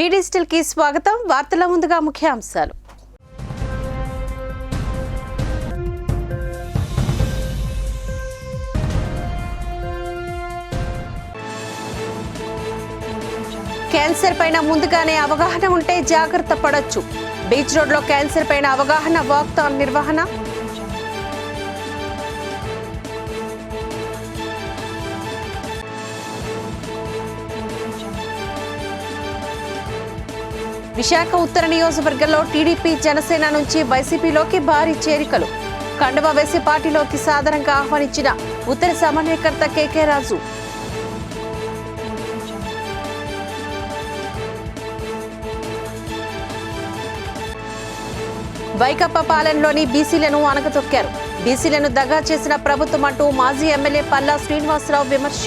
D digital కి స్వాగతం. వార్తల ముందుగా ముఖ్యాంశాలు. క్యాన్సర్ పైన ముందుగానే అవగాహన ఉంటే జాగ్రత్త పడొచ్చు. బీచ్ రోడ్ లో క్యాన్సర్ పైన అవగాహన వాక్థాన్ నిర్వహణ. విశాఖ ఉత్తర నియోజకవర్గంలో టీడీపీ జనసేన నుంచి వైసీపీలోకి భారీ చేరికలు. కండువా వేసి పార్టీలోకి సాధారణంగా ఆహ్వానించిన ఉత్తర సమన్వయకర్త కేకే రాజు. వైకాపా పాలనలోని బీసీలను అణగదొక్కారు. బీసీలను దగా చేసిన ప్రభుత్వం అంటూ మాజీ ఎమ్మెల్యే పల్లా శ్రీనివాసరావు విమర్శ.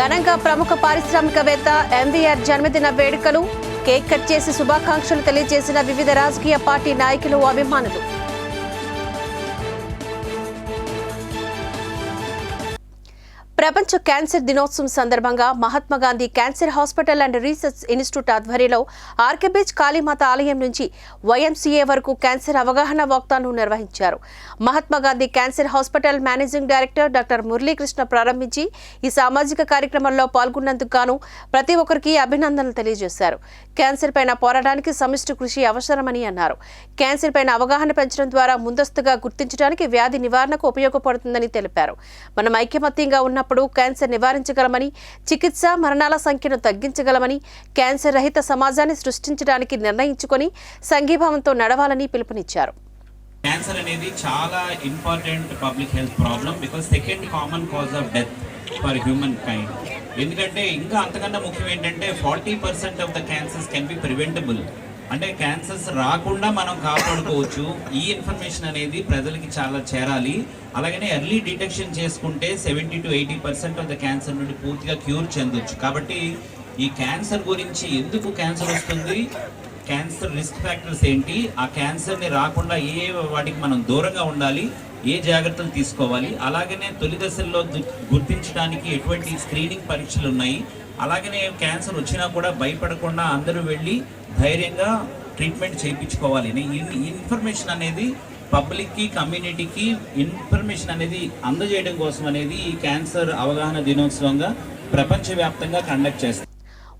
ఘనంగా ప్రముఖ పారిశ్రామికవేత్త ఎంవీఆర్ జన్మదిన వేడుకలు. కేక్ కట్ చేసి శుభాకాంక్షలు తెలియజేసిన వివిధ రాజకీయ పార్టీ నాయకులు, అభిమానులు. ప్రపంచ క్యాన్సర్ దినోత్సవం సందర్భంగా Mahatma Gandhi cancer hospital and research institute ఆధ్వర్యంలో ఆర్కే బీచ్ కాళీమాత ఆలయం నుంచి వైఎంసీఏ వరకు క్యాన్సర్ అవగాహన వాక్థాన్ను నిర్వహించారు. Mahatma Gandhi cancer hospital managing director doctor Muralikrishna ప్రారంభించి ఈ సామాజిక కార్యక్రమంలో పాల్గొన్నందుకు గాను ప్రతి ఒక్కరికి అభినందనలు తెలియజేశారు. క్యాన్సర్ పైన పోరాటానికి సమిష్టి కృషి అవసరమని అన్నారు. క్యాన్సర్ పైన అవగాహన పెంచడం ద్వారా ముందస్తుగా గుర్తించడానికి, వ్యాధి నివారణకు ఉపయోగపడుతుందని తెలిపారు. మనం ఐకమత్యంగా ఉన్నప్పుడు క్యాన్సర్ నివారించగలమని, చికిత్స మరణాల సంఖ్యను తగ్గించగలమని, క్యాన్సర్ రహిత సమాజాన్ని సృష్టించడానికి నిర్ణయించుకొని సంఘీభావంతో నడవాలని పిలుపునిచ్చారు. క్యాన్సర్ అనేది చాలా important public health problem because second common cause of death for human kind. ఎందుకంటే ఇంకా అంతకన్నా ముఖ్యం ఏంటంటే 40% of the cancers can be preventable. అంటే క్యాన్సర్స్ రాకుండా మనం కాపాడుకోవచ్చు. ఈ ఇన్ఫర్మేషన్ అనేది ప్రజలకి చాలా చేరాలి. అలాగనే ఎర్లీ డిటెక్షన్ చేసుకుంటే 70 to 80% ఆఫ్ ద క్యాన్సర్ నుండి పూర్తిగా క్యూర్ చెందొచ్చు. కాబట్టి ఈ క్యాన్సర్ గురించి, ఎందుకు క్యాన్సర్ వస్తుంది, క్యాన్సర్ రిస్క్ ఫ్యాక్టర్స్ ఏంటి, ఆ క్యాన్సర్ని రాకుండా ఏ వాటికి మనం దూరంగా ఉండాలి, ఏ జాగ్రత్తలు తీసుకోవాలి, అలాగనే తొలి దశల్లో గుర్తించడానికి ఎటువంటి స్క్రీనింగ్ పరీక్షలు ఉన్నాయి, అలాగనే క్యాన్సర్ వచ్చినా కూడా భయపడకుండా అందరూ వెళ్ళి ధైర్యంగా ట్రీట్మెంట్ చేయించుకోవాలి. ఈ ఇన్ఫర్మేషన్ అనేది పబ్లిక్కి, కమ్యూనిటీకి ఇన్ఫర్మేషన్ అనేది అందజేయడం కోసం అనేది ఈ క్యాన్సర్ అవగాహన దినోత్సవంగా ప్రపంచవ్యాప్తంగా కండక్ట్ చేస్తారు.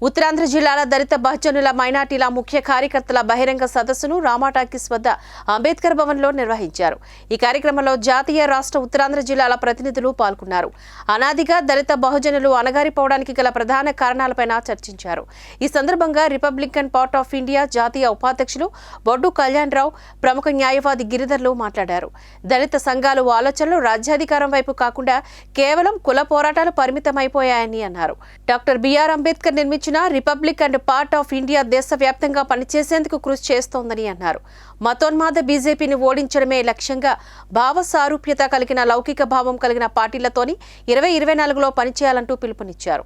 ఉత్తరాంధ్ర జిల్లాల దళిత బహుజనుల మైనార్టీల ముఖ్య కార్యకర్తల బహిరంగ సదస్సును రామాటాకీస్ వద్ద అంబేద్కర్ భవన్లో నిర్వహించారు. ఈ కార్యక్రమంలో జాతీయ, రాష్ట్ర, ఉత్తరాంధ్ర జిల్లాల ప్రతినిధులు పాల్గొన్నారు. అనాదిగా దళిత బహుజనులు అణగారిపోవడానికి గల ప్రధాన కారణాలపైన చర్చించారు. ఈ సందర్భంగా రిపబ్లికన్ పార్టీ ఆఫ్ ఇండియా జాతీయ ఉపాధ్యక్షులు బొడ్డు కళ్యాణ్ రావు, ప్రముఖ న్యాయవాది గిరిధర్లు మాట్లాడారు. దళిత సంఘాలు ఆలోచనలు రాజ్యాధికారం వైపు కాకుండా కేవలం కుల పోరాటాలు పరిమితమైపోయాయని అన్నారు. డాక్టర్ బిఆర్ అంబేద్కర్ నిర్మించిన republic and part of India దేశవ్యాప్తంగా పనిచేసేందుకు కృషి చేస్తోందని అన్నారు. మతోన్మాద బీజేపీని ఓడించడమే లక్ష్యంగా భావ సారూప్యత కలిగిన, లౌకిక భావం కలిగిన పార్టీలతోని 2024లో పనిచేయాలంటూ పిలుపునిచ్చారు.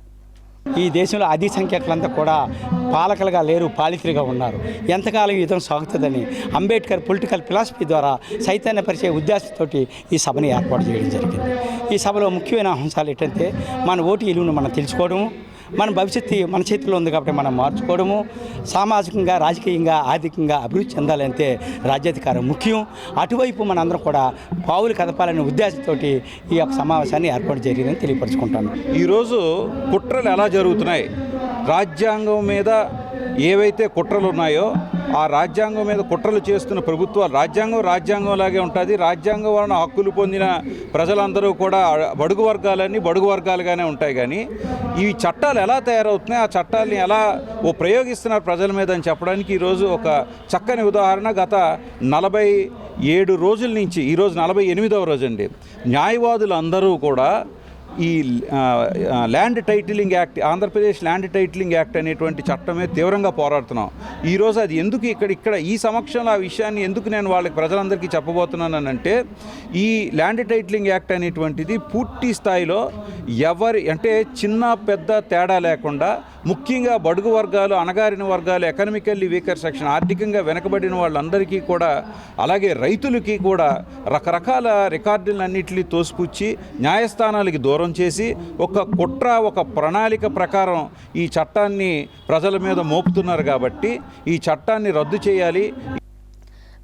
ఈ దేశంలో అధిక సంఖ్యాకులంతా కూడా పాలకులుగా లేరు, పాలితులుగా ఉన్నారు. ఎంతకాలం యుద్ధం సాగుతుందని అంబేద్కర్ పొలిటికల్ ఫిలాసఫీ ద్వారా చైతన్యపరిచే ఉద్దేశంతో ఈ సభని ఏర్పాటు చేయడం జరిగింది. ఈ సభలో ముఖ్యమైన అంశాలు ఏంటంటే మన ఓటు విలువను మనం తెలుసుకోవడము, మన భవిష్యత్తు మన చేతిలో ఉంది కాబట్టి మనం మార్చుకోవడము, సామాజికంగా, రాజకీయంగా, ఆర్థికంగా అభివృద్ధి చెందాలంటే రాజ్యాధికారం ముఖ్యం. అటువైపు మనందరం కూడా పావులు కదపాలనే ఉద్దేశంతో ఈ యొక్క సమావేశాన్ని ఏర్పాటు జరిగిందని తెలియపరుచుకుంటాను. ఈరోజు కుట్రలు ఎలా జరుగుతున్నాయి, రాజ్యాంగం మీద ఏవైతే కుట్రలు ఉన్నాయో ఆ రాజ్యాంగం మీద కుట్రలు చేస్తున్న ప్రభుత్వాలు, రాజ్యాంగంలాగే ఉంటుంది. రాజ్యాంగం వలన హక్కులు పొందిన ప్రజలందరూ కూడా బడుగు వర్గాలుగానే ఉంటాయి. కానీ ఈ చట్టాలు ఎలా తయారవుతున్నాయి, ఆ చట్టాలని ఎలా ప్రయోగిస్తున్నారు ప్రజల మీద అని చెప్పడానికి ఈరోజు ఒక చక్కని ఉదాహరణ. గత 47 రోజుల నుంచి ఈరోజు 48వ రోజు అండి. న్యాయవాదులు అందరూ కూడా ఈ land titling act, Andhra Pradesh land titling act అనేటువంటి చట్టమే తీవ్రంగా పోరాడుతున్నాం. ఈరోజు అది ఎందుకు ఇక్కడ ఈ సమక్షంలో ఆ విషయాన్ని ఎందుకు నేను వాళ్ళకి ప్రజలందరికీ చెప్పబోతున్నానంటే, ఈ ల్యాండ్ టైటిలింగ్ యాక్ట్ అనేటువంటిది పూర్తి స్థాయిలో అంటే చిన్న పెద్ద తేడా లేకుండా ముఖ్యంగా బడుగు వర్గాలు, అణగారిన వర్గాలు, ఎకనామికల్లీ వీకర్ సెక్షన్, ఆర్థికంగా వెనకబడిన వాళ్ళందరికీ కూడా, అలాగే రైతులకి కూడా రకరకాల రికార్డులన్నింటినీ తోసిపుచ్చి న్యాయస్థానాలకి దూరం చేసి ఒక కుట్ర, ఒక ప్రణాళిక ప్రకారం ఈ చట్టాన్ని ప్రజల మీద మోపుతున్నారు. కాబట్టి ఈ చట్టాన్ని రద్దు చేయాలి.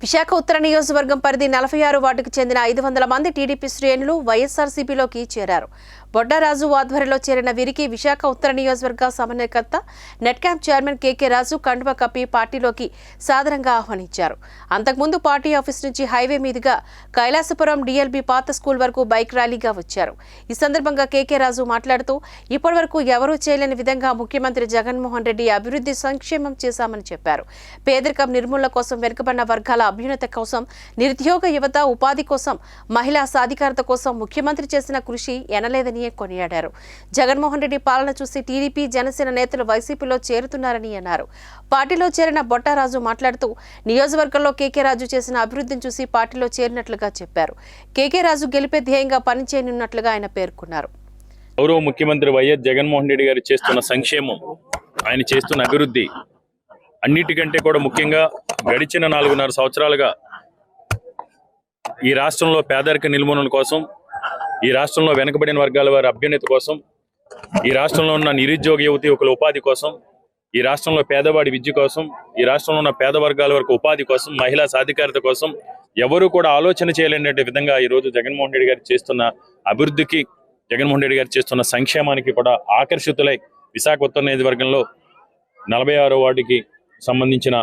విశాఖ ఉత్తర నియోజకవర్గం పరిధి 46 వార్డుకు చెందిన 500 మంది టీడీపీ శ్రేణులు వైఎస్ఆర్సీపీలోకి చేరారు. బొడ్డారాజు ఆధ్వర్యంలో చేరిన వీరికి విశాఖ ఉత్తర నియోజకవర్గ సమన్వయకర్త నెట్ క్యాంప్ చైర్మన్ కేకే రాజు కండువా కప్పి పార్టీలోకి సాదరంగా ఆహ్వానించారు. అంతకుముందు పార్టీ ఆఫీస్ నుంచి హైవే మీదుగా కైలాసపురం డిఎల్బీ పాత స్కూల్ వరకు బైక్ ర్యాలీగా వచ్చారు. ఈ సందర్భంగా కేకే రాజు మాట్లాడుతూ ఇప్పటివరకు ఎవరూ చేయలేని విధంగా ముఖ్యమంత్రి జగన్మోహన్ రెడ్డి అభివృద్ధి సంక్షేమం చేశామని చెప్పారు. పేదరికం నిర్మూలన కోసం, వెనుకబడిన వర్గాల అభ్యున్నత కోసం, నిరుద్యోగ యువత ఉపాధి కోసం, మహిళా సాధికారత కోసం ముఖ్యమంత్రి చేసిన కృషి ఎనలేదని కొనియాడారు. జగన్మోహన్ రెడ్డి పాలన చూసి టీడీపీ, జనసేన నేతలు వైసీపీలో చేరుతున్నారని అన్నారు. పార్టీలో చేరిన బొట్టారాజు మాట్లాడుతూ నియోజకవర్గంలో కేకే రాజు చేసిన అభివృద్ధిని చూసి పార్టీలో చేరినట్లుగా చెప్పారు. కేకే రాజు గెలిపే ధ్యేయంగా పనిచేయనున్నట్లుగా ఆయన పేర్కొన్నారు. గౌరవ ముఖ్యమంత్రి వైఎస్ జగన్మోహన్ రెడ్డి గారు చేస్తున్న సంక్షేమం, ఆయన చేస్తున్న అభివృద్ధి అన్నిటికంటే కూడా ముఖ్యంగా గడిచిన 4.5 సంవత్సరాలుగా ఈ రాష్ట్రంలో పేదరిక నిర్మూలన కోసం, ఈ రాష్ట్రంలో వెనుకబడిన వర్గాల వారి అభ్యున్నతి కోసం, ఈ రాష్ట్రంలో ఉన్న నిరుద్యోగ యువకుల ఉపాధి కోసం, ఈ రాష్ట్రంలో పేదవాడి విద్య కోసం, ఈ రాష్ట్రంలో ఉన్న పేద వర్గాల వరకు ఉపాధి కోసం, మహిళా సాధికారత కోసం ఎవరు కూడా ఆలోచన చేయలేని విధంగా ఈరోజు జగన్మోహన్ రెడ్డి గారు చేస్తున్న అభివృద్ధికి, జగన్మోహన్ రెడ్డి గారు చేస్తున్న సంక్షేమానికి కూడా ఆకర్షితులై విశాఖ ఉత్తర నియోజకవర్గంలో 46వ వార్డుకి సంబంధించిన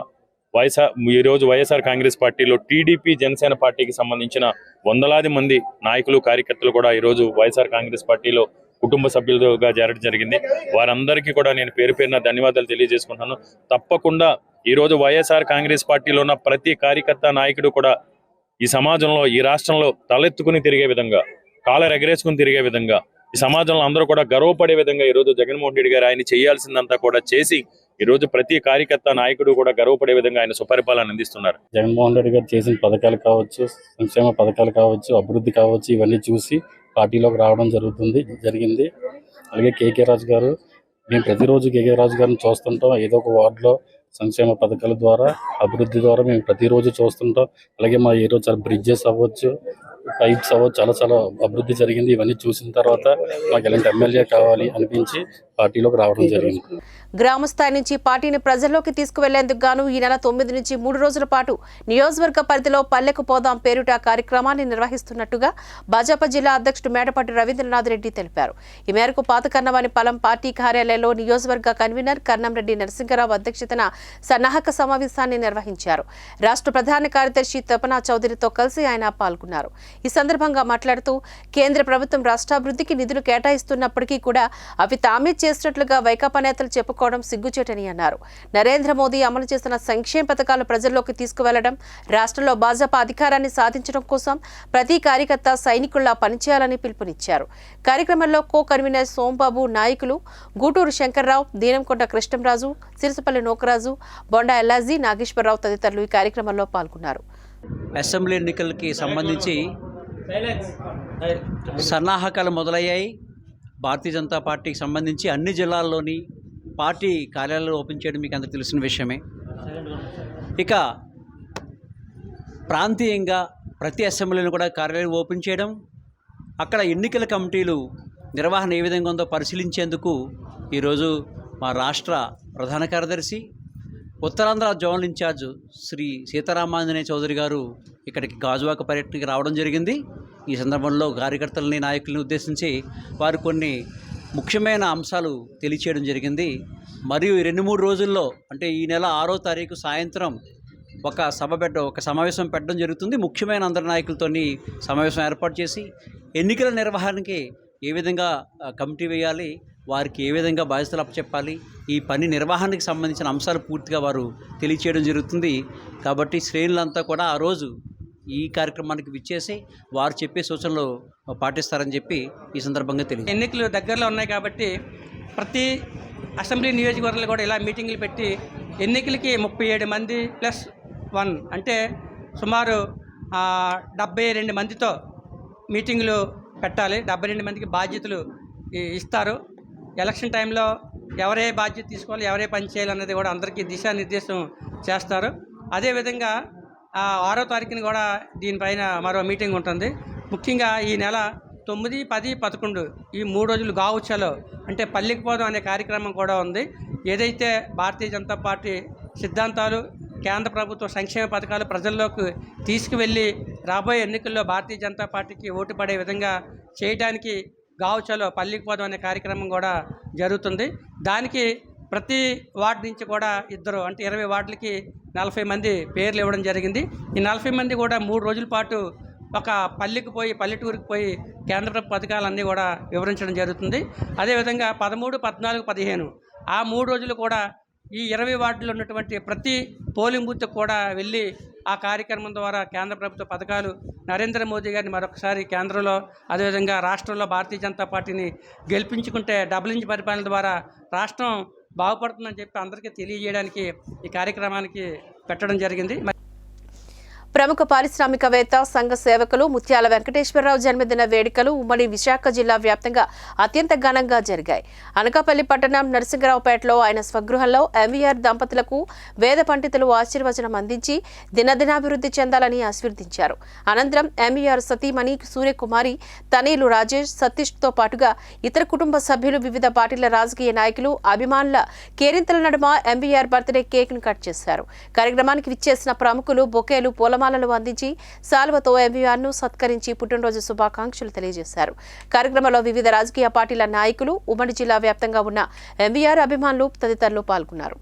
ఈరోజు వైఎస్ఆర్ కాంగ్రెస్ పార్టీలో టీడీపీ, జనసేన పార్టీకి సంబంధించిన వందలాది మంది నాయకులు, కార్యకర్తలు కూడా ఈరోజు వైఎస్ఆర్ కాంగ్రెస్ పార్టీలో కుటుంబ సభ్యులుగా చేరడం జరిగింది. వారందరికీ కూడా నేను పేరు పేరున ధన్యవాదాలు తెలియజేసుకుంటున్నాను. తప్పకుండా ఈరోజు వైఎస్ఆర్ కాంగ్రెస్ పార్టీలో ఉన్న ప్రతి కార్యకర్త, నాయకుడు కూడా ఈ సమాజంలో, ఈ రాష్ట్రంలో తలెత్తుకుని తిరిగే విధంగా, కాలర్ ఎగరేసుకుని తిరిగే విధంగా, ఈ సమాజంలో అందరూ కూడా గర్వపడే విధంగా ఈరోజు జగన్మోహన్ రెడ్డి గారు ఆయన చేయాల్సిందంతా కూడా చేసి ఈరోజు ప్రతి కార్యకర్త, నాయకుడు కూడా గర్వపడే విధంగా ఆయన సుపరిపాలన అందిస్తున్నారు. జగన్మోహన్ రెడ్డి గారు చేసిన పథకాలు కావచ్చు, సంక్షేమ పథకాలు కావచ్చు, అభివృద్ధి కావచ్చు, ఇవన్నీ చూసి పార్టీలోకి రావడం జరిగింది. అలాగే కేకే రాజు గారు, మేము ప్రతిరోజు కేకే రాజు గారిని చూస్తుంటాం. ఏదో ఒక వార్డులో సంక్షేమ పథకాల ద్వారా, అభివృద్ధి ద్వారా మేము ప్రతిరోజు చూస్తుంటాం. అలాగే మా ఈరోజు చాలా బ్రిడ్జెస్ అవ్వచ్చు, పైప్స్ అవ్వచ్చు, చాలా అభివృద్ధి జరిగింది. ఇవన్నీ చూసిన తర్వాత మాకు ఎలాంటి ఎమ్మెల్యే కావాలి అనిపించి పార్టీలోకి రావడం జరిగింది. గ్రామ స్థాయి నుంచి పార్టీని ప్రజల్లోకి తీసుకువెళ్లేందుకు గాను ఈ నెల 9 నుంచి 3 రోజుల పాటు నియోజకవర్గ పరిధిలో పల్లెకు పోదాం పేరుట కార్యక్రమాన్ని నిర్వహిస్తున్నట్టుగా భాజపా జిల్లా అధ్యక్షుడు మేడపాటి రవీంద్రనాథ్ రెడ్డి తెలిపారు. ఈ మేరకు పాత కన్నవానిపాలెం పార్టీ కార్యాలయంలో నియోజకవర్గ కన్వీనర్ కన్నంరెడ్డి నరసింగరావు అధ్యక్షతన సన్నాహక సమావేశాన్ని నిర్వహించారు. రాష్ట్ర ప్రధాన కార్యదర్శి తపనా చౌదరితో కలిసి ఆయన పాల్గొన్నారు. ఈ సందర్భంగా మాట్లాడుతూ కేంద్ర ప్రభుత్వం రాష్ట్రాభివృద్ధికి నిధులు కేటాయిస్తున్నప్పటికీ కూడా అవి తామే చేసినట్లుగా వైకాపా నేతలు చెప్పుకోవడం సిగ్గుచేటని అన్నారు. నరేంద్ర మోదీ అమలు చేసిన సంక్షేమ పథకాలు ప్రజల్లోకి తీసుకువెళ్లడం, రాష్ట్రంలో భాజపా అధికారాన్ని సాధించడం కోసం ప్రతి కార్యకర్త సైనికుల్లా పనిచేయాలని పిలుపునిచ్చారు. కార్యక్రమంలో కో కన్వీనర్ సోంబాబు, నాయకులు గూటూరు శంకర్రావు, దీనంకొండ కృష్ణంరాజు, సిరిసిపల్లి నోకరాజు, బొండా ఎల్లాజీ, నాగేశ్వరరావు తదితరులు ఈ కార్యక్రమంలో పాల్గొన్నారు. అసెంబ్లీ ఎన్నికలకి సంబంధించి సన్నాహకాలు మొదలయ్యాయి. భారతీయ జనతా పార్టీకి సంబంధించి అన్ని జిల్లాల్లోని పార్టీ కార్యాలయాలు ఓపెన్ చేయడం మీకు అందరికీ తెలిసిన విషయమే. ఇక ప్రాంతీయంగా ప్రతి అసెంబ్లీలో కూడా కార్యాలయం ఓపెన్ చేయడం, అక్కడ ఎన్నికల కమిటీలు నిర్వహణ ఏ విధంగా ఉందో పరిశీలించేందుకు ఈరోజు మా రాష్ట్ర ప్రధాన కార్యదర్శి, ఉత్తరాంధ్ర జోనల్ ఇన్ఛార్జ్ శ్రీ సీతారామాంజనేయ చౌదరి గారు ఇక్కడికి గాజువాక పర్యటనకి రావడం జరిగింది. ఈ సందర్భంలో కార్యకర్తలని, నాయకులని ఉద్దేశించి వారు కొన్ని ముఖ్యమైన అంశాలు తెలియచేయడం జరిగింది. మరియు ఈ 2-3 రోజుల్లో, అంటే ఈ నెల 6వ తారీఖు సాయంత్రం ఒక సమావేశం పెట్టడం జరుగుతుంది. ముఖ్యమైన అందరి నాయకులతోని సమావేశం ఏర్పాటు చేసి ఎన్నికల నిర్వహణకి ఏ విధంగా కమిటీ వేయాలి, వారికి ఏ విధంగా బాధ్యతలు అప్పచెప్పాలి, ఈ పని నిర్వహణకి సంబంధించిన అంశాలు పూర్తిగా వారు తెలియచేయడం జరుగుతుంది. కాబట్టి శ్రేణులంతా కూడా ఆ రోజు ఈ కార్యక్రమానికి విచ్చేసి వారు చెప్పే సూచనలు పాటిస్తారని చెప్పి ఈ సందర్భంగా తెలియదు. ఎన్నికలు దగ్గరలో ఉన్నాయి కాబట్టి ప్రతి అసెంబ్లీ నియోజకవర్గాలు కూడా ఇలా మీటింగులు పెట్టి ఎన్నికలకి 37 మంది +1 అంటే సుమారు 72 మందితో మీటింగులు పెట్టాలి. 72 మందికి బాధ్యతలు ఇస్తారు. ఎలక్షన్ టైంలో ఎవరే బాధ్యత తీసుకోవాలి, ఎవరే పని చేయాలన్నది కూడా అందరికీ దిశానిర్దేశం చేస్తారు. అదేవిధంగా 6వ తారీఖున కూడా దీనిపైన మరో మీటింగ్ ఉంటుంది. ముఖ్యంగా ఈ నెల 9, 10, 11 ఈ 3 రోజులు గావు చలో అంటే పల్లెకి పోదాం అనే కార్యక్రమం కూడా ఉంది. ఏదైతే భారతీయ జనతా పార్టీ సిద్ధాంతాలు, కేంద్ర ప్రభుత్వ సంక్షేమ పథకాలు ప్రజల్లోకి తీసుకువెళ్ళి రాబోయే ఎన్నికల్లో భారతీయ జనతా పార్టీకి ఓటు పడే విధంగా చేయడానికి గావు చలో పల్లెకి పోదాం అనే కార్యక్రమం కూడా జరుగుతుంది. దానికి ప్రతి వార్డు నుంచి కూడా ఇద్దరు అంటే 20 వార్డులకి 40 మంది పేర్లు ఇవ్వడం జరిగింది. ఈ 40 మంది కూడా 3 రోజుల పాటు ఒక పల్లెటూరికి పోయి కేంద్ర ప్రభుత్వ పథకాలన్నీ కూడా వివరించడం జరుగుతుంది. అదేవిధంగా 13, 14, 15 ఆ 3 రోజులు కూడా ఈ 20 వార్డుల్లో ఉన్నటువంటి ప్రతి పోలింగ్ బూత్కి కూడా వెళ్ళి ఆ కార్యక్రమం ద్వారా కేంద్ర ప్రభుత్వ పథకాలు, నరేంద్ర మోదీ గారిని మరొకసారి కేంద్రంలో అదేవిధంగా రాష్ట్రంలో భారతీయ జనతా పార్టీని గెలిపించుకుంటే డబుల్ ఇంజిన్ పరిపాలన ద్వారా రాష్ట్రం బాగుపడుతుందని చెప్పి అందరికీ తెలియజేయడానికి ఈ కార్యక్రమానికి పెట్టడం జరిగింది. ప్రముఖ పారిశ్రామికవేత్త, సంఘ సేవకులు ముత్యాల వెంకటేశ్వరరావు జన్మదిన వేడుకలు ఉమ్మడి విశాఖ జిల్లా వ్యాప్తంగా అత్యంత ఘనంగా జరిగాయి. అనకాపల్లి పట్టణం నరసింగరావుపేటలో ఆయన స్వగృహంలో ఎంవీఆర్ దంపతులకు వేద పండితులు ఆశీర్వచనం అందించి దినదినాభివృద్ధి చెందాలని ఆశీర్వదించారు. అనంతరం ఎంవీఆర్ సతీమణి సూర్యకుమారి, తనీలు రాజేష్, సతీష్తో పాటుగా ఇతర కుటుంబ సభ్యులు, వివిధ పార్టీల రాజకీయ నాయకులు, అభిమానుల కేరింతల నడుమ ఎంవీఆర్ బర్త్డే కేక్ను కట్ చేశారు. కార్యక్రమానికి విచ్చేసిన ప్రముఖులు బొకేలు, పూలమాలలు అందించి సాల్వతో ఎంవీఆర్ను సత్కరించి పుట్టినరోజు శుభాకాంక్షలు తెలియజేశారు. కార్యక్రమంలో వివిధ రాజకీయ పార్టీల నాయకులు, ఉమ్మడి జిల్లా వ్యాప్తంగా ఉన్న ఎంవీఆర్ అభిమానులు తదితరులు పాల్గొన్నారు.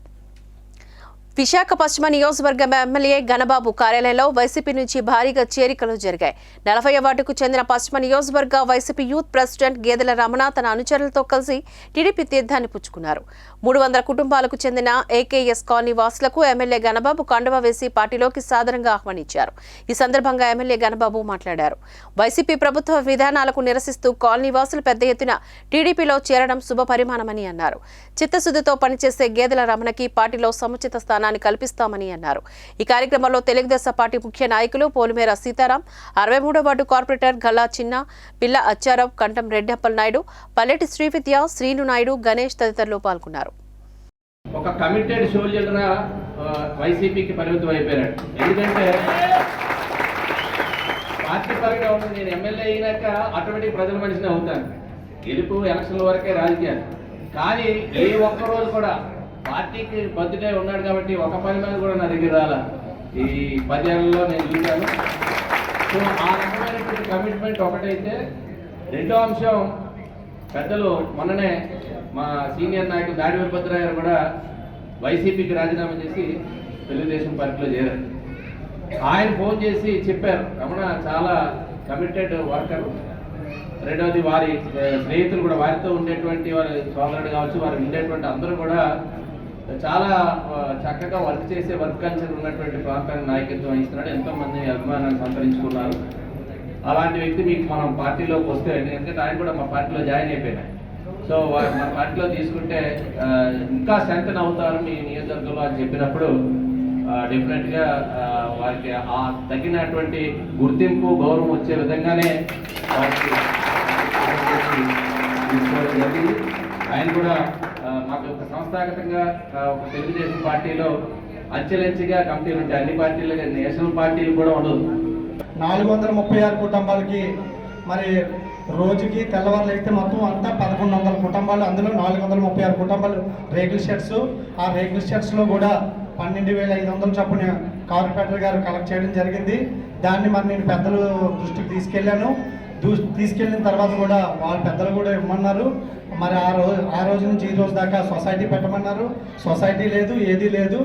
విశాఖ పశ్చిమ నియోజకవర్గం ఎమ్మెల్యే గణబాబు కార్యాలయంలో వైసీపీ నుంచి భారీగా చేరికలు జరిగాయి. 40వ వార్డుకు చెందిన పశ్చిమ నియోజకవర్గ వైసీపీ యూత్ ప్రెసిడెంట్ గేదెల రమణ తన అనుచరులతో కలిసి టీడీపీ తీర్థాన్ని పుచ్చుకున్నారు. 300 కుటుంబాలకు చెందిన ఏకేఎస్ కాలనీ వాసులకు ఎమ్మెల్యే గణబాబు కండువా వేసి పార్టీలోకి సాదరంగా ఆహ్వానించారు. ఈ సందర్భంగా ఎమ్మెల్యే గణబాబు మాట్లాడారు. వైసీపీ ప్రభుత్వ విధానాలకు నిరసిస్తూ కాలనీ వాసులు పెద్ద ఎత్తున టీడీపీలో చేరడం శుభపరిమాణమని అన్నారు. చిత్తశుద్ధితో పనిచేసే గేదెల రమణకి పార్టీలో సముచిత స్థానాన్ని కల్పిస్తామని అన్నారు. ఈ కార్యక్రమంలో తెలుగుదేశం పార్టీ ముఖ్య నాయకులు పోలిమేర సీతారాం, 63వ వార్డు కార్పొరేటర్ గల్లా చిన్న, పిల్ల అచ్చారావు, కంఠం రెడ్డప్పల్ నాయుడు, పల్లెటి శ్రీవిద్య, శ్రీను నాయుడు, గణేష్ తదితరులు పాల్గొన్నారు. ఒక కమిటెడ్ సోల్జర్గా వైసీపీకి పరిమితం అయిపోయాడు. ఎందుకంటే పార్టీ పరంగా ఉంటుంది. నేను ఎమ్మెల్యే అయినాక ఆటోమేటిక్ ప్రజల మనిషిని అవుతాను. గెలుపు ఎలక్షన్ల వరకే రాజకీయాలు. కానీ ఏ ఒక్కరోజు కూడా పార్టీకి బర్త్డే ఉన్నాడు కాబట్టి ఒక పని మీద కూడా నా దగ్గర రాలా. ఈ 10 ఏళ్లలో నేను చూశాను. సో ఆ రకమైనటువంటి కమిట్మెంట్ ఒకటైతే, రెండో అంశం పెద్దలు మొన్ననే మా సీనియర్ నాయకులు దాడి వీరభద్రరావు గారు కూడా వైసీపీకి రాజీనామా చేసి తెలుగుదేశం పార్టీలో చేరారు. ఆయన ఫోన్ చేసి చెప్పారు, రమణ చాలా కమిటెడ్ వర్కర్. రెండవది వారి స్నేహితులు కూడా, వారితో ఉండేటువంటి వారి సోదరుడు కావచ్చు, వారు ఉండేటువంటి అందరూ కూడా చాలా చక్కగా వర్క్ చేసే వర్క్ కల్చర్ ఉన్నటువంటి ప్రాంతానికి నాయకత్వం వహిస్తున్నాడు. ఎంతోమంది అభిమానాన్ని సంతరించుకున్నారు. అలాంటి వ్యక్తి మీకు మనం పార్టీలోకి వస్తే, ఎందుకంటే ఆయన కూడా మా పార్టీలో జాయిన్ అయిపోయినాయి. సో మన పార్టీలో తీసుకుంటే ఇంకా స్ట్రెంగ్తన్ అవుతారు మీ నియోజకవర్గంలో అని చెప్పినప్పుడు డెఫినెట్గా వారికి ఆ తగినటువంటి గుర్తింపు, గౌరవం వచ్చే విధంగానే వారికి తీసుకోవడం జరిగింది. ఆయన కూడా మాకు ఒక సంస్థాగతంగా ఒక తెలుగుదేశం పార్టీలో అంచెలంచెగా కమిటీలు ఉంటాయి. అన్ని పార్టీలు, నేషనల్ పార్టీలు కూడా ఉండదు. 436 కుటుంబాలకి మరి రోజుకి తెల్లవారులు అయితే మొత్తం అంతా 1100 కుటుంబాలు. అందులో 436 కుటుంబాలు రేకుల షెడ్స్. ఆ రేకుల షెడ్స్లో కూడా 12,500 చొప్పున కార్పొరేటర్ గారు కలెక్ట్ చేయడం జరిగింది. దాన్ని మరి నేను పెద్దలు దృష్టికి తీసుకెళ్ళాను. తీసుకెళ్ళిన తర్వాత కూడా వాళ్ళ పెద్దలు కూడా ఇవ్వమన్నారు. మరి ఆ రోజు నుంచి ఈ రోజు దాకా సొసైటీ పెట్టమన్నారు. సొసైటీ లేదు, ఏదీ లేదు.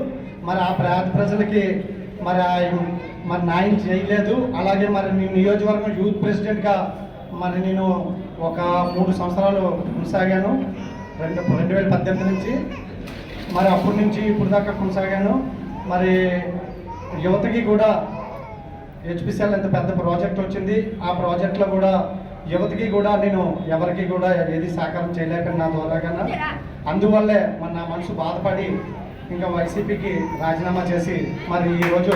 మరి ఆ పేద ప్రజలకి మరి న్యాయం చేయలేదు. అలాగే మరి నేను నియోజకవర్గం యూత్ ప్రెసిడెంట్గా మరి నేను ఒక 3 సంవత్సరాలు కొనసాగాను. 2018 నుంచి మరి అప్పటి నుంచి ఇప్పుడు దాకా కొనసాగాను. మరి యువతకి కూడా హెచ్పిసిఎల్ ఎంత పెద్ద ప్రాజెక్ట్ వచ్చింది. ఆ ప్రాజెక్ట్లో కూడా యువతకి కూడా నేను ఎవరికి కూడా ఏది సహకారం చేయలేక నా ద్వారాగా, అందువల్లే మరి నా మనసు బాధపడి ఇంకా వైసీపీకి రాజీనామా చేసి మరి ఈరోజు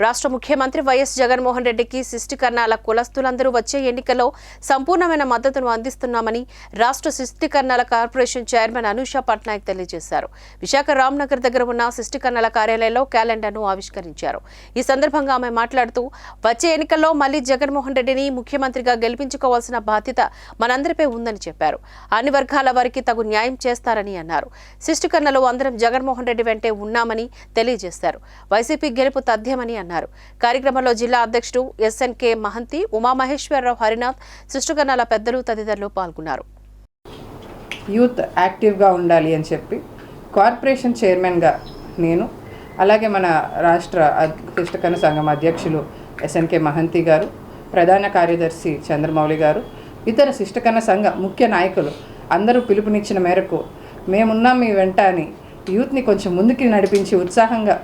రాష్ట్ర ముఖ్యమంత్రి వైఎస్ జగన్మోహన్ రెడ్డికి శిష్టికర్ణాల కులస్తులందరూ వచ్చే ఎన్నికల్లో సంపూర్ణమైన మద్దతును అందిస్తున్నామని రాష్ట్ర శిష్టికర్ణాల కార్పొరేషన్ చైర్మన్ అనూష పట్నాయక్ తెలియజేశారు. విశాఖ రామ్నగర్ దగ్గర ఉన్న శిష్టికర్ణాల కార్యాలయంలో క్యాలెండర్ను ఆవిష్కరించారు. ఈ సందర్భంగా ఆమె మాట్లాడుతూ వచ్చే ఎన్నికల్లో మళ్లీ జగన్మోహన్ రెడ్డిని ముఖ్యమంత్రిగా గెలిపించుకోవాల్సిన బాధ్యత మనందరిపై ఉందని చెప్పారు. అన్ని వర్గాల వారికి తగు న్యాయం చేస్తారని అన్నారు. శిష్టికర్ణలు అందరం జగన్మోహన్ రెడ్డి వెంటే ఉన్నామని తెలియజేశారు. వైసీపీ గెలుపు తథ్యమని అన్నారు. కార్యక్రమంలో జిల్లా అధ్యక్షుడు ఎస్ఎన్కే మహంతి, ఉమామహేశ్వరరావు, హరినాథ్, శిష్టికర్ణాల పెద్దలు తదితరులు పాల్గొన్నారు. యూత్ యాక్టివ్గా ఉండాలి అని చెప్పి కార్పొరేషన్ చైర్మన్గా నేను, అలాగే మన రాష్ట్ర శిష్టికర్ణ సంఘం అధ్యక్షులు ఎస్ఎన్కే మహంతి గారు, ప్రధాన కార్యదర్శి చంద్రమౌళి గారు, ఇతర శిష్టికర్ణ సంఘ ముఖ్య నాయకులు అందరూ పిలుపునిచ్చిన మేరకు మేమున్నాం మీ వెంట అని యూత్ని కొంచెం ముందుకి నడిపించి ఉత్సాహంగా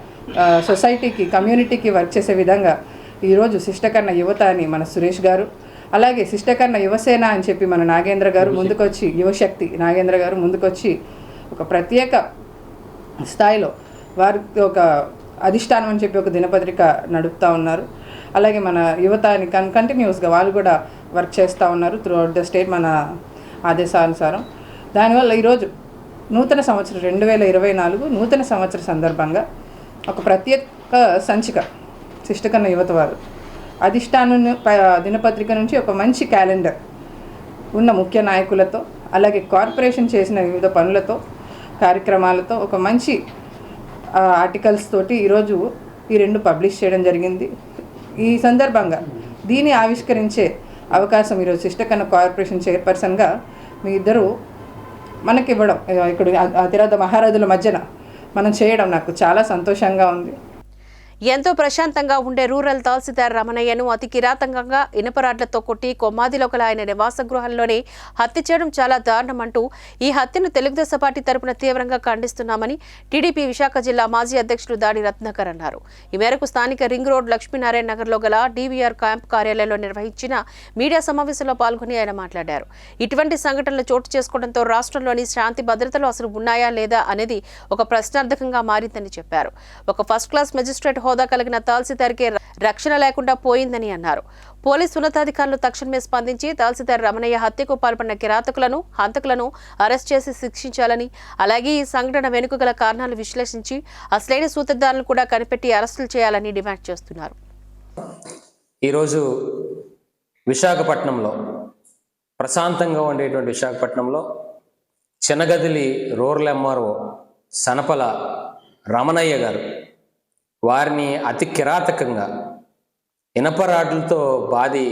సొసైటీకి, కమ్యూనిటీకి వర్క్ చేసే విధంగా ఈరోజు శిష్టికర్ణ యువత అని మన సురేష్ గారు, అలాగే శిష్టికర్ణ యువసేన అని చెప్పి మన నాగేంద్ర గారు ముందుకొచ్చి, యువశక్తి నాగేంద్ర గారు ముందుకొచ్చి ఒక ప్రత్యేక స్థాయిలో వారికి ఒక అధిష్టానం అని చెప్పి ఒక దినపత్రిక నడుపుతూ ఉన్నారు. అలాగే మన యువత అని కంటిన్యూస్గా వాళ్ళు కూడా వర్క్ చేస్తూ ఉన్నారు త్రూఅవుట్ ద స్టేట్ మన ఆదేశానుసారం. దానివల్ల ఈరోజు నూతన సంవత్సరం 2024 నూతన సంవత్సర సందర్భంగా ఒక ప్రత్యేక సంచిక శిష్టికర్ణ యువత వారు అధిష్టానం దినపత్రిక నుంచి ఒక మంచి క్యాలెండర్ ఉన్న ముఖ్య నాయకులతో, అలాగే కార్పొరేషన్ చేసిన వివిధ పనులతో, కార్యక్రమాలతో ఒక మంచి ఆర్టికల్స్ తోటి ఈరోజు ఈ రెండు పబ్లిష్ చేయడం జరిగింది. ఈ సందర్భంగా దీన్ని ఆవిష్కరించే అవకాశం ఈరోజు శిష్టికర్ణ కార్పొరేషన్ చైర్పర్సన్గా మీ ఇద్దరు మనకి ఇవ్వడం, ఇక్కడ అతిరథ మహారథుల మధ్యన మనం చేయడం నాకు చాలా సంతోషంగా ఉంది. ఎంతో ప్రశాంతంగా ఉండే రూరల్ తహసీల్దార్ రమణయ్యను అతి కిరాతకంగా ఇనుపరాడ్లతో కొట్టి కొమ్మాదిలో గల ఆయన నివాస గృహంలోనే హత్య చేయడం చాలా దారుణమంటూ ఈ హత్యను తెలుగుదేశం పార్టీ తరపున తీవ్రంగా ఖండిస్తున్నామని టీడీపీ విశాఖ జిల్లా మాజీ అధ్యక్షుడు దాడి రత్నాకర్ అన్నారు. ఈ మేరకు స్థానిక రింగ్ రోడ్ లక్ష్మీనారాయణ నగర్లో గల డీవీఆర్ క్యాంప్ కార్యాలయంలో నిర్వహించిన మీడియా సమావేశంలో పాల్గొని ఆయన మాట్లాడారు. ఇటువంటి సంఘటనలు చోటు చేసుకోవడంతో రాష్ట్రంలోని శాంతి భద్రతలు అసలు ఉన్నాయా లేదా అనేది ఒక ప్రశ్నార్థకంగా మారిందని చెప్పారు. ఒక ఫస్ట్ క్లాస్ మెజిస్ట్రేట్ హోదా కలిగిన తహసీల్దార్కే రక్షణ లేకుండా పోయిందని అన్నారు. పోలీసు ఉన్నతాధికారులు తక్షణమే స్పందించి తహసీల్దార్ రమణయ్య హత్యకు పాల్పడిన కిరాతకులను, హంతకులను అరెస్ట్ చేసి శిక్షించాలని, అలాగే ఈ సంఘటన వెనుక గల కారణాలు విశ్లేషించి అసలైన సూత్రధారులను కూడా కనిపెట్టి అరెస్టులు చేయాలని డిమాండ్ చేస్తున్నారు. ఈరోజు విశాఖపట్నంలో, ప్రశాంతంగా ఉండేటువంటి విశాఖపట్నంలో చిన్నగదిలి రూరల్ ఎంఆర్ఓ సనపల రమణయ్య గారు వారిని అతి కిరాతకంగా ఇనపరాడ్లతో బాది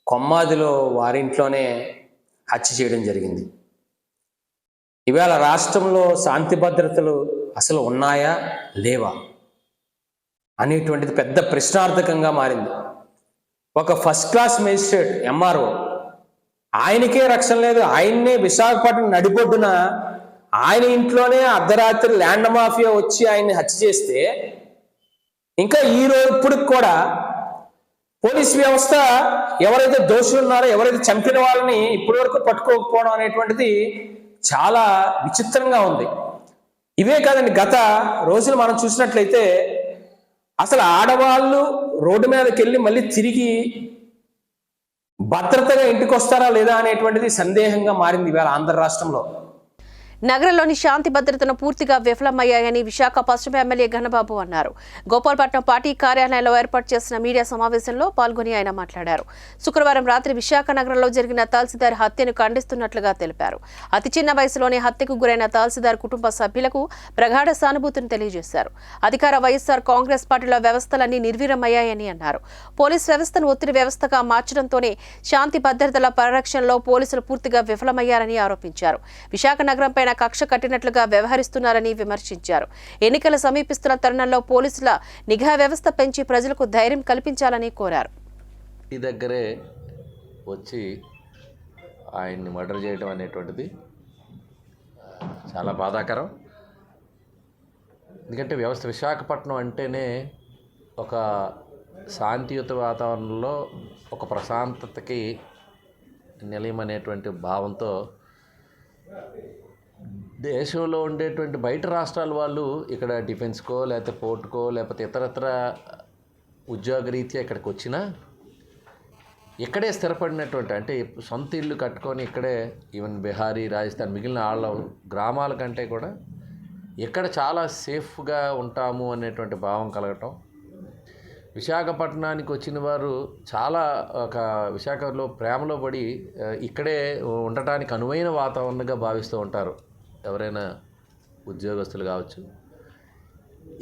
కొమ్మాదిలో వారింట్లోనే హత్య చేయడం జరిగింది. ఇవాళ రాష్ట్రంలో శాంతి భద్రతలు అసలు ఉన్నాయా లేవా అనేటువంటిది పెద్ద ప్రశ్నార్థకంగా మారింది. ఒక ఫస్ట్ క్లాస్ మేజిస్ట్రేట్ ఎంఆర్ఓ, ఆయనకే రక్షణ లేదు. ఆయన్నే విశాఖపట్నం నడిబొడ్డున ఆయన ఇంట్లోనే అర్ధరాత్రి ల్యాండ్ మాఫియా వచ్చి ఆయన్ని హత్య చేస్తే, ఇంకా ఈ రోజు ఇప్పటికి కూడా పోలీస్ వ్యవస్థ ఎవరైతే దోషులు ఉన్నారో, ఎవరైతే చంపిన వాళ్ళని ఇప్పటి వరకు పట్టుకోకపోవడం అనేటువంటిది చాలా విచిత్రంగా ఉంది. ఇవే కాదండి, గత రోజులు మనం చూసినట్లయితే అసలు ఆడవాళ్ళు రోడ్డు మీదకి వెళ్ళి మళ్ళీ తిరిగి భద్రతగా ఇంటికి వస్తారా లేదా అనేటువంటిది సందేహంగా మారింది ఇవాళ ఆంధ్ర రాష్ట్రంలో. నగరంలోని శాంతి భద్రతను పూర్తిగా విఫలమయ్యాయని విశాఖ పశ్చిమ ఎమ్మెల్యే ఘనబాబు అన్నారు. గోపాల్పట్నం పార్టీ కార్యాలయంలో ఏర్పాటు చేసిన మీడియా సమావేశంలో పాల్గొని ఆయన మాట్లాడారు. శుక్రవారం రాత్రి విశాఖ నగరంలో జరిగిన తహసీల్దార్ హత్యను ఖండిస్తున్నట్లుగా తెలిపారు. అతి చిన్న వయసులోనే హత్యకు గురైన తహసీల్దార్ కుటుంబ సభ్యులకు ప్రగాఢ సానుభూతిని తెలియజేశారు. అధికార వైఎస్ఆర్ కాంగ్రెస్ పార్టీలో వ్యవస్థలన్నీ నిర్వీర్యమయ్యాయని అన్నారు. పోలీస్ వ్యవస్థను ఒత్తిడి వ్యవస్థగా మార్చడంతోనే శాంతి భద్రతల పరిరక్షణలో పోలీసులు పూర్తిగా విఫలమయ్యారని ఆరోపించారు. విశాఖ నగరంపై కక్ష కట్టినట్లుగా వ్యవహరిస్తున్నారని విమర్శించారు. ఎన్నికలు సమీపిస్తున్న తరుణంలో పోలీసుల నిఘా వ్యవస్థ పెంచి ప్రజలకు ధైర్యం కల్పించాలని కోరారు. ఈ దగ్గరే వచ్చి ఆయన్ని మర్డర్ చేయడం అనేటువంటిది చాలా బాధాకరం. ఎందుకంటే విశాఖపట్నం అంటేనే ఒక శాంతియుత వాతావరణంలో ఒక ప్రశాంతతకి నిలయం అనేటువంటి భావంతో దేశంలో ఉండేటువంటి బయట రాష్ట్రాల వాళ్ళు ఇక్కడ డిఫెన్స్కో లేకపోతే పోర్టుకో లేకపోతే ఇతరత్ర ఉద్యోగరీత్యా ఇక్కడికి వచ్చినా ఇక్కడే స్థిరపడినటువంటి, అంటే సొంత ఇల్లు కట్టుకొని ఇక్కడే, ఈవెన్ బీహారీ, రాజస్థాన్ మిగిలిన వాళ్ళ గ్రామాల కంటే కూడా ఇక్కడ చాలా సేఫ్గా ఉంటాము అనేటువంటి భావం కలగటం, విశాఖపట్నానికి వచ్చిన వారు చాలా విశాఖలో ప్రేమలో పడి ఇక్కడే ఉండటానికి అనువైన వాతావరణంగా భావిస్తూ ఉంటారు ఎవరైనా ఉద్యోగస్తులు కావచ్చు.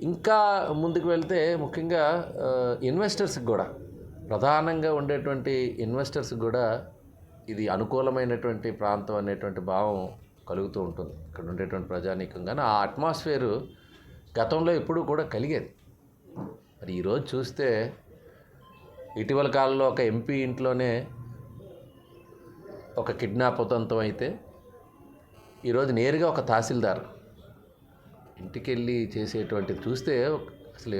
ఇంకా ముందుకు వెళ్తే ముఖ్యంగా ఇన్వెస్టర్స్కి కూడా, ప్రధానంగా ఉండేటువంటి ఇన్వెస్టర్స్కి కూడా ఇది అనుకూలమైనటువంటి ప్రాంతం అనేటువంటి భావం కలుగుతూ ఉంటుంది ఇక్కడ ఉండేటువంటి ప్రజానీకంగా. ఆ అట్మాస్ఫియరు గతంలో ఎప్పుడూ కూడా కలిగేది. మరి ఈరోజు చూస్తే ఇటీవల కాలంలో ఒక ఎంపీ ఇంట్లోనే ఒక కిడ్నాప్ ఉదంతం అయితే, ఈరోజు నేరుగా ఒక తహసీల్దార్ ఇంటికి వెళ్ళి చేసేటువంటిది చూస్తే అసలు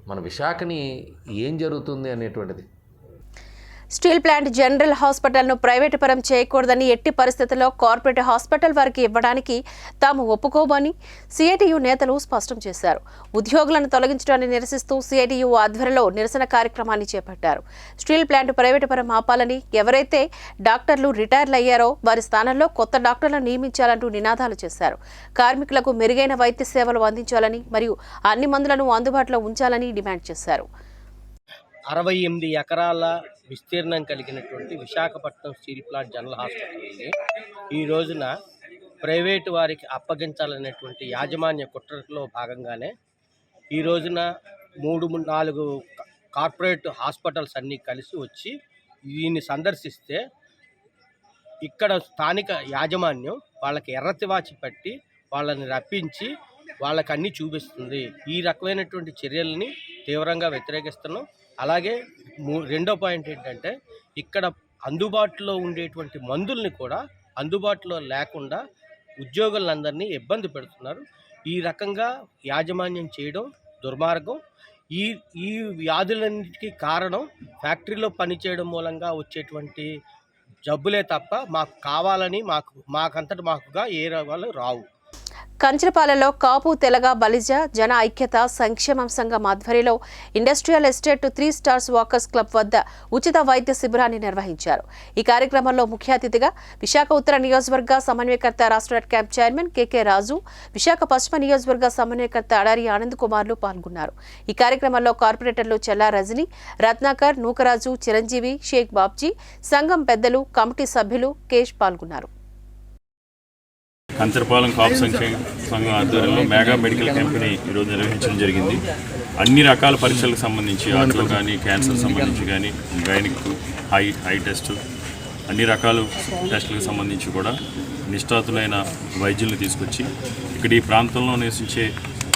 మన విశాఖని ఏం జరుగుతుంది అనేటువంటిది. స్టీల్ ప్లాంట్ జనరల్ హాస్పిటల్ను ప్రైవేటు పరం చేయకూడదని, ఎట్టి పరిస్థితుల్లో కార్పొరేట్ హాస్పిటల్ వారికి ఇవ్వడానికి తాము ఒప్పుకోమని సిఐటియు నేతలు స్పష్టం చేశారు. ఉద్యోగులను తొలగించడాన్ని నిరసిస్తూ సిఐటియు ఆధ్వర్యంలో నిరసన కార్యక్రమాన్ని చేపట్టారు. స్టీల్ ప్లాంట్ ప్రైవేటు పరం ఆపాలని, ఎవరైతే డాక్టర్లు రిటైర్లు అయ్యారో వారి స్థానంలో కొత్త డాక్టర్లను నియమించాలంటూ నినాదాలు చేశారు. కార్మికులకు మెరుగైన వైద్య సేవలు అందించాలని మరియు అన్ని మందులను అందుబాటులో ఉంచాలని డిమాండ్ చేశారు. 68 ఎకరాల విస్తీర్ణం కలిగినటువంటి విశాఖపట్నం స్టీల్ ప్లాంట్ జనరల్ హాస్పిటల్ని ఈ రోజున ప్రైవేటు వారికి అప్పగించాలనేటువంటి యాజమాన్య కుట్రలో భాగంగానే ఈ రోజున 3-4 కార్పొరేట్ హాస్పిటల్స్ అన్నీ కలిసి వచ్చి దీన్ని సందర్శిస్తే ఇక్కడ స్థానిక యాజమాన్యం వాళ్ళకి ఎర్రతివాచి పట్టి వాళ్ళని రప్పించి వాళ్ళకి అన్నీ చూపిస్తుంది. ఈ రకమైనటువంటి చర్యలని తీవ్రంగా వ్యతిరేకిస్తున్నాం. అలాగే రెండో పాయింట్ ఏంటంటే, ఇక్కడ అందుబాటులో ఉండేటువంటి మందుల్ని కూడా అందుబాటులో లేకుండా ఉద్యోగులందరినీ ఇబ్బంది పెడుతున్నారు. ఈ రకంగా యాజమాన్యం చేయడం దుర్మార్గం. ఈ వ్యాధులన్నిటికీ కారణం ఫ్యాక్టరీలో పనిచేయడం మూలంగా వచ్చేటువంటి జబ్బులే తప్ప మాకు కావాలని మాకంతటి మాకుగా ఏ రోగాలు రావు. కంచరపాలెంలో కాపు, తెలగ, బలిజ జన ఐక్యత సంక్షేమం సంఘం ఆధ్వర్యంలో industrial estate 3 stars walkers club వద్ద ఉచిత వైద్య శిబిరాన్ని నిర్వహించారు. ఈ కార్యక్రమంలో ముఖ్య అతిథిగా విశాఖ ఉత్తర నియోజకవర్గ సమన్వయకర్త రాష్ట్ర క్యాంప్ చైర్మన్ కెకే రాజు, విశాఖ పశ్చిమ నియోజకవర్గ సమన్వయకర్త అడారి ఆనంద్ కుమార్లు పాల్గొన్నారు. ఈ కార్యక్రమంలో కార్పొరేటర్లు చెల్లా రజని, రత్నాకర్, నూకరాజు, చిరంజీవి, షేక్ బాబ్జీ, సంఘం పెద్దలు, కమిటీ సభ్యులు కేష్ పాల్గొన్నారు. కంచరపాలెం కాపు సంక్షేమ సంఘం ఆధ్వర్యంలో మెగా మెడికల్ క్యాంప్ని ఈరోజు నిర్వహించడం జరిగింది. అన్ని రకాల పరీక్షలకు సంబంధించి ఆటలో కానీ, క్యాన్సర్ సంబంధించి కానీ, గైనిక్ హై టెస్ట్, అన్ని రకాల టెస్టులకు సంబంధించి కూడా నిష్ణాతులైన వైద్యులను తీసుకొచ్చి ఇక్కడ ఈ ప్రాంతంలో నివసించే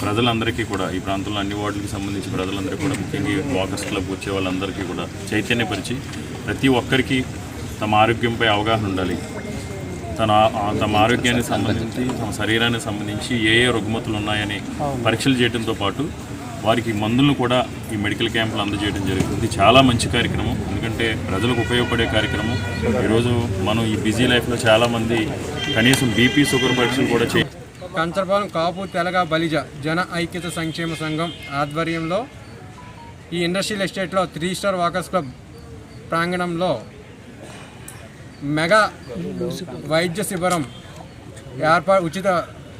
ప్రజలందరికీ కూడా, ఈ ప్రాంతంలో అన్ని వార్డులకు సంబంధించి ప్రజలందరికీ కూడా, ముఖ్యంగా వాకర్స్ క్లబ్ వచ్చే వాళ్ళందరికీ కూడా చైతన్యపరిచి ప్రతి ఒక్కరికి తమ ఆరోగ్యంపై అవగాహన ఉండాలి. తమ ఆరోగ్యానికి సంబంధించి, తమ శరీరానికి సంబంధించి ఏ రుగ్మతులు ఉన్నాయని పరీక్షలు చేయడంతో పాటు వారికి మందులను కూడా ఈ మెడికల్ క్యాంపులు అందజేయడం జరుగుతుంది. చాలా మంచి కార్యక్రమం, ఎందుకంటే ప్రజలకు ఉపయోగపడే కార్యక్రమం. ఈరోజు మనం ఈ బిజీ లైఫ్లో చాలామంది కనీసం బీపీ, షుగర్ పరీక్షలు కూడా కంచరపాలెం కాపు, తెలగ, బలిజ జన ఐక్యత సంక్షేమ సంఘం ఆధ్వర్యంలో ఈ ఇండస్ట్రియల్ ఎస్టేట్లో 3 స్టార్ వాకర్స్ క్లబ్ ప్రాంగణంలో మెగా వైద్య శిబిరం ఉచిత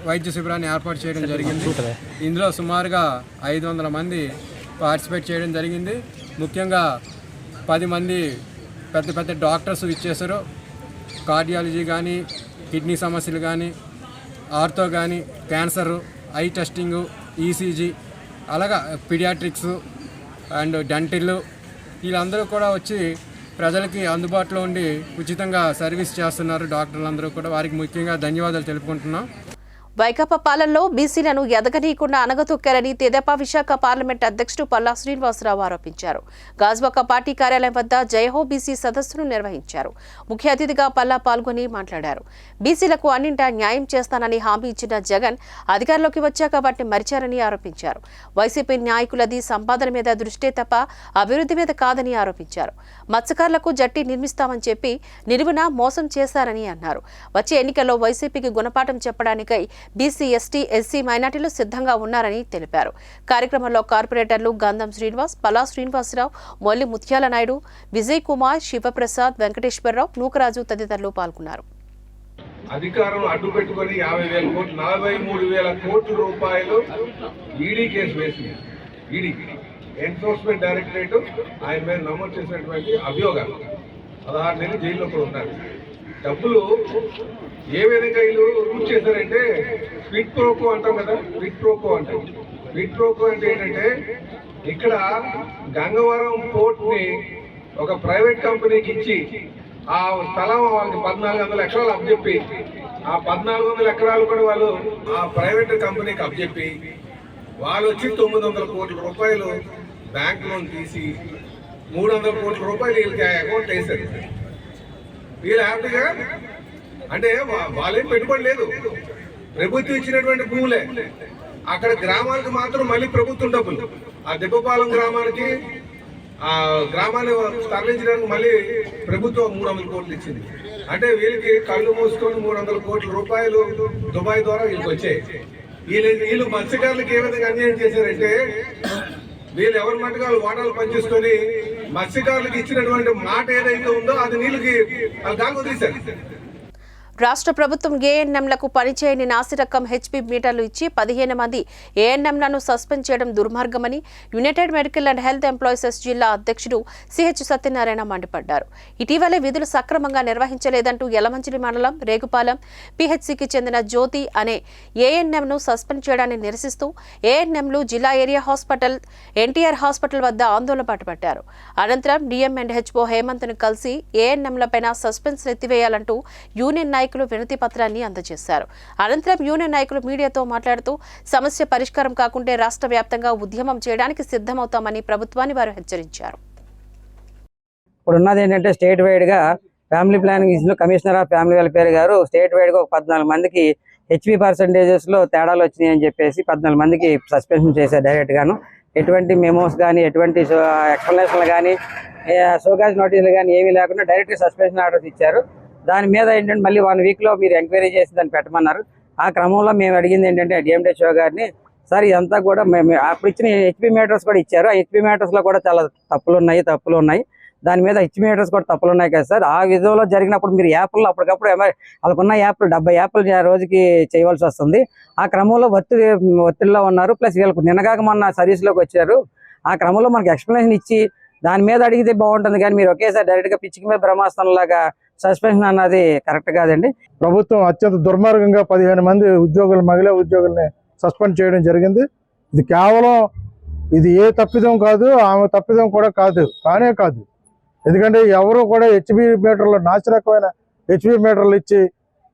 వైద్య శిబిరాన్ని ఏర్పాటు చేయడం జరిగింది. ఇందులో సుమారుగా 500 మంది పార్టిసిపేట్ చేయడం జరిగింది. ముఖ్యంగా 10 మంది పెద్ద పెద్ద డాక్టర్స్ ఇచ్చేశారు. కార్డియాలజీ కానీ, కిడ్నీ సమస్యలు కానీ, ఆర్థో కానీ, క్యాన్సర్, ఐ టెస్టింగు, ఈసీజీ, అలాగా పీడియాట్రిక్స్ అండ్ డెంటిల్, వీళ్ళందరూ కూడా వచ్చి ప్రజలకి అందుబాటులో ఉండి ఉచితంగా సర్వీస్ చేస్తున్నారు డాక్టర్లందరూ కూడా. వారికి ముఖ్యంగా ధన్యవాదాలు తెలుపుకుంటున్నాం. వైకాపా పాలనలో బీసీలను ఎదగనీయకుండా అనగతొక్కారని తెదేపా విశాఖ పార్లమెంట్ అధ్యక్షుడు పల్లా శ్రీనివాసరావు ఆరోపించారు. గాజువాక పార్టీ కార్యాలయం వద్ద జయహో బీసీ సదస్సును నిర్వహించారు. ముఖ్య అతిథిగా పల్లా పాల్గొని మాట్లాడారు. బీసీలకు అన్నింటా న్యాయం చేస్తానని హామీ ఇచ్చిన జగన్ అధికారంలోకి వచ్చాక వాటిని మరిచారని ఆరోపించారు. వైసీపీ నాయకులది సంపాదన మీద దృష్టే తప్ప అభివృద్ధి మీద కాదని ఆరోపించారు. మత్స్యకారులకు జట్టి నిర్మిస్తామని చెప్పి నిలువున మోసం చేశారని అన్నారు. వచ్చే ఎన్నికల్లో వైసీపీకి గుణపాఠం చెప్పడానికై బీసీ, ఎస్టీ, ఎస్సీ, మైనార్టీలు సిద్ధంగా ఉన్నారని తెలిపారు. కార్యక్రమంలో కార్పొరేటర్లు గంధం శ్రీనివాస్, పల్లా శ్రీనివాసరావు, మొల్లి ముత్యాల నాయుడు, విజయ్ కుమార్, శివప్రసాద్, వెంకటేశ్వరరావు, నూకరాజు తదితరులు పాల్గొన్నారు. అధికారం అడ్డు పెట్టుకుని 50,000 కోట్లు 43,000 కోట్ల రూపాయలు ఈడీ కేసు వేసింది. ఈడీ ఎన్ఫోర్స్మెంట్ డైరెక్టరేట్ ఆయన మీద నమోదు చేసినటువంటి అభియోగాలు 16 నెలలు జైల్లో కూడా ఉన్నారు. డబ్బులు ఏ విధంగా వీళ్ళు రూట్ చేశారంటే క్విడ్ ప్రోకో అంటాం కదా, క్విడ్ ప్రోకో అంటాం. క్విడ్ ప్రోకో అంటే ఏంటంటే ఇక్కడ గంగవరం పోర్ట్ని ఒక ప్రైవేట్ కంపెనీకి ఇచ్చి ఆ స్థలం వాళ్ళకి 1,400 ఎకరాలు అప్పచెప్పి ఆ 1,400 ఎకరాలు కూడా వాళ్ళు ఆ ప్రైవేట్ కంపెనీకి అప్పచెప్పి వాళ్ళు వచ్చి 900 కోట్ల రూపాయలు బ్యాంక్ లోన్ తీసి 300 కోట్ల రూపాయలు వీళ్ళకి అకౌంట్ వేశారు. వీళ్ళు హ్యాపీగా అంటే వాళ్ళేం పెట్టుబడి లేదు, ప్రభుత్వం ఇచ్చినటువంటి భూములే. అక్కడ గ్రామాలకు మాత్రం మళ్ళీ ప్రభుత్వం డబ్బులు. ఆ దెబ్బపాలెం గ్రామానికి ఆ గ్రామాన్ని తరలించడానికి మళ్ళీ ప్రభుత్వం 300 కోట్లు ఇచ్చింది. అంటే వీళ్ళకి కళ్ళు మూసుకొని 300 కోట్ల రూపాయలు దుబాయ్ ద్వారా వీళ్ళకి వచ్చాయి. వీళ్ళు మత్స్యకారులకు ఏ విధంగా అన్యాయం చేశారంటే వీళ్ళు ఎవరి మట్టుగా వాటాలు పనిచేసుకొని మత్స్యకారులకు ఇచ్చినటువంటి మాట ఏదైతే ఉందో అది నీళ్ళకి గాలి వదిలేశారు. రాష్ట్ర ప్రభుత్వం ఏఎన్ఎంలకు పనిచేయని నాసిరకం హెచ్పీ మీటర్లు ఇచ్చి 15 మంది ఏఎన్ఎంలను సస్పెండ్ చేయడం దుర్మార్గమని united medical and health employees జిల్లా అధ్యక్షుడు సిహెచ్ సత్యనారాయణ మండిపడ్డారు. ఇటీవలే విధులు సక్రమంగా నిర్వహించలేదంటూ యలమంచిలి మండలం రేగుపాలెం పిహెచ్సికి చెందిన జ్యోతి అనే ఏఎన్ఎంను సస్పెండ్ చేయడాన్ని నిరసిస్తూ ఏఎన్ఎంలు జిల్లా ఏరియా హాస్పిటల్, ఎన్టీఆర్ హాస్పిటల్ వద్ద ఆందోళన పట్టుబట్టారు. అనంతరం డిఎం అండ్ హెచ్ఓ హేమంత్ను కలిసి ఏఎన్ఎంలపైన సస్పెన్స్ ఎత్తివేయాలంటూ యూనియన్ నాయకులు వినతి పత్రాన్ని అందజేశారు. అనంతరం యూనియన్ నాయకులు మీడియాతో మాట్లాడుతూ సమస్య పరిష్కారం కాకుంటే రాష్ట్ర వ్యాప్తంగా ఉద్యమం చేయడానికి సిద్ధమవుతామని ప్రభుత్వాన్ని వారు హెచ్చరించారు. ఇప్పుడు ఉన్నది ఏంటంటే స్టేట్ వైడ్గా family planning commissioner of family welfare గారు స్టేట్ వైడ్గా ఒక 14 మందికి హెచ్పీ పర్సంటేజెస్లో తేడాలు వచ్చినాయి అని చెప్పేసి 14 మందికి సస్పెన్షన్ చేశారు డైరెక్ట్గాను. ఎటువంటి మెమోస్ కానీ ఎటువంటి ఎక్స్ప్లెనేషన్లు కానీ షోకాజ్ నోటీసులు కానీ ఏమీ లేకుండా డైరెక్ట్గా సస్పెన్షన్ ఆర్డర్స్ ఇచ్చారు. దాని మీద ఏంటంటే మళ్ళీ 1 వీక్లో మీరు ఎంక్వైరీ చేసి దాన్ని పెట్టమన్నారు. ఆ క్రమంలో మేము అడిగింది ఏంటంటే డిఎండిహెచ్ఓ గారిని, సార్ ఇదంతా కూడా మేము అప్పుడు ఇచ్చిన హెచ్పీ మీటర్స్ కూడా ఇచ్చారు. ఆ హెచ్పీ మీటర్స్లో కూడా చాలా తప్పులు ఉన్నాయి. దాని మీద హెచ్ మీటర్స్ కూడా తప్పులు ఉన్నాయి కదా సార్. ఆ విధంలో జరిగినప్పుడు మీరు యాప్లు అప్పటికప్పుడు వాళ్ళకున్న యాప్లు 70 యాప్లు రోజుకి చేయవలసి వస్తుంది. ఆ క్రమంలో ఒత్తిడిలో ఉన్నారు. ప్లస్ వీళ్ళకు నిన్నగాక మొన్న సర్వీస్లోకి వచ్చారు. ఆ క్రమంలో మనకి ఎక్స్ప్లెనేషన్ ఇచ్చి దాని మీద అడిగితే బాగుంటుంది. కానీ మీరు ఒకేసారి డైరెక్ట్గా పిచ్చికి మీద బ్రహ్మాస్త్రంలాగా సస్పెన్షన్ అన్నది కరెక్ట్ కాదండి. ప్రభుత్వం అత్యంత దుర్మార్గంగా 15 మంది మహిళా ఉద్యోగుల్ని సస్పెండ్ చేయడం జరిగింది. ఇది కేవలం ఏ తప్పిదం కాదు, ఆమె తప్పిదం కూడా కాదు. ఎందుకంటే ఎవరు కూడా హెచ్బీ మీటర్లు నాసిరకమైన హెచ్బీ మీటర్లు ఇచ్చి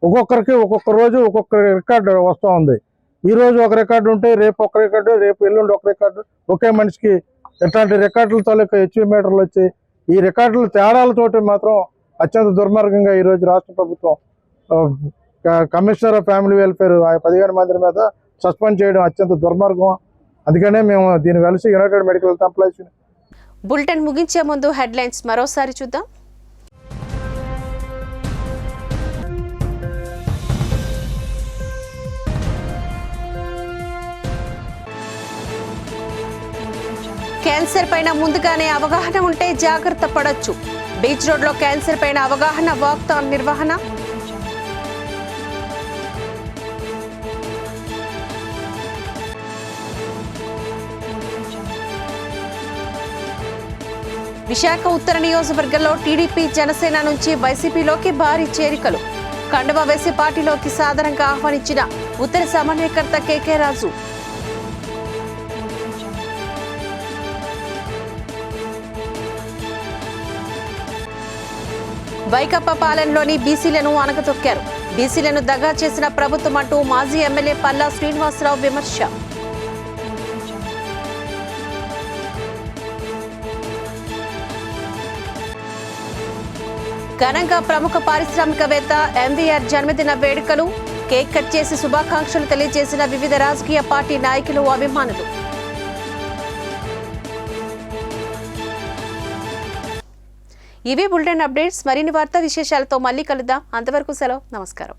ఒక్కొక్కరికి ఒక్కొక్క రోజు ఒక్కొక్క రికార్డు వస్తూ ఉంది. ఈ రోజు ఒక రికార్డు ఉంటే రేపు ఒక రికార్డు, రేపు ఎల్లుండి ఒక రికార్డు, ఒకే మనిషికి ఇట్లాంటి రికార్డుల తాలూకా హెచ్బీ మీటర్లు వచ్చి ఈ రికార్డుల తేడాలతోటి మాత్రం అత్యంత దుర్మార్గంగా ఈరోజు రాష్ట్ర ప్రభుత్వం కమిషనర్ ఆఫ్ ఫ్యామిలీ వెల్ఫేర్ 15 మంది మీద సస్పెండ్ చేయడం అత్యంత దుర్మార్గం. అందుకనే మేము దీన్ని కలిసి United medical health employees. Bulletin ముగించే ముందు హెడ్లైన్స్ మరోసారి చూద్దాం. క్యాన్సర్ పైన ముందుగానే అవగాహన ఉంటే జాగ్రత్త పడొచ్చు. బీచ్ రోడ్లో క్యాన్సర్ పైన అవగాహన వాక్థాన్ నిర్వహణ. విశాఖ ఉత్తర నియోజకవర్గంలో టీడీపీ, జనసేన నుంచి వైసీపీలోకి భారీ చేరికలు. కండువా వేసి పార్టీలోకి సాధారణంగా ఆహ్వానించిన ఉత్తర సమన్వయకర్త కేకే రాజు. వైకాపా పాలనలోని బీసీలను అణగదొక్కారు. బీసీలను దగా చేసిన ప్రభుత్వం అంటూ మాజీ ఎమ్మెల్యే పల్లా శ్రీనివాసరావు విమర్శ. ఘనంగా ప్రముఖ పారిశ్రామికవేత్త ఎంవీఆర్ జన్మదిన వేడుకలు. కేక్ కట్ చేసి శుభాకాంక్షలు తెలియజేసిన వివిధ రాజకీయ పార్టీ నాయకులు, అభిమానులు. ఇవి బులెటిన్ అప్డేట్స్. మరిన్ని వార్తా విశేషాలతో మళ్ళీ కలుద్దాం. అంతవరకు సెలవు. నమస్కారం.